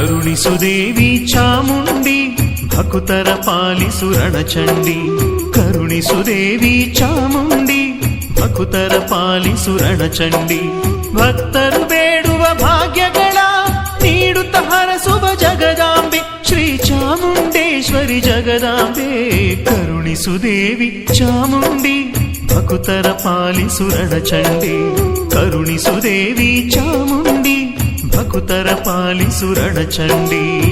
ಕರುಣಿಸುದೇವಿ ಚಾಮುಂಡಿ ಭಕುತರ ಪಾಲಿಸು ರಣಚಂಡಿ. ಕರುಣಿಸುದೇವಿ ಚಾಮುಂಡಿ ಭಕುತರ ಪಾಲಿಸು ರಣಚಂಡಿ. ಭಕ್ತರು ಬೇಡುವ ಭಾಗ್ಯಗಳ ನೀಡುತ್ತ ಹರಸುವ ಜಗದಾಂಬೆ ಶ್ರೀ ಚಾಮುಂಡೇಶ್ವರಿ ಜಗದಾಂಬೆ. ಕರುಣಿಸುದೇವಿ ಚಾಮುಂಡಿ ಭಕುತರ ಪಾಲಿಸು ರಣಚಂಡಿ. ಕರುಣಿಸುದೇವಿ ಚಾಮುಂಡಿ ಭಕುತರ ಪಾಲಿಸು ರಣಚಂಡಿ.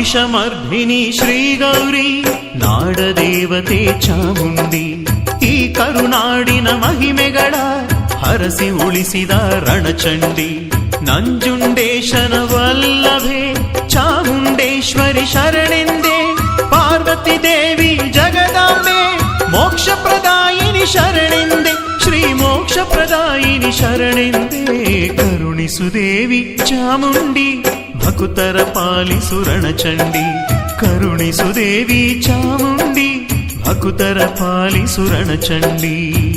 महिषमर्धिनी श्रीगौरी नाडदेवते ಚಾಮುಂಡಿ. ಈ ಕರುನಾಡಿನ ಮಹಿಮೆಗಳ ಹರಸಿ ಉಳಿಸಿದ ರಣಚಂಡಿ. ನಂಜುಂಡೇಶನ ವಲ್ಲಭೆ ಚಾಮುಂಡೇಶ್ವರಿ ಶರಣೆಂದೇ. ಪಾರ್ವತಿ ದೇವಿ ಜಗದಾಂಬೆ ಮೋಕ್ಷ ಪ್ರದಾಯಿನಿ ಶರಣೆಂದೆ. ಶ್ರೀ ಮೋಕ್ಷ ಪ್ರದಾಯಿನಿ ಶರಣೆಂದೇ. ಕರುಣಿಸುದೇವಿ ಚಾಮುಂಡಿ ಭಕುತರ ಪಾಲಿಸು ರಣಚಂಡಿ. ಕರುಣಿಸುದೇವಿ ಚಾಮುಂಡಿ ಭಕುತರ ಪಾಲಿಸು ರಣಚಂಡಿ.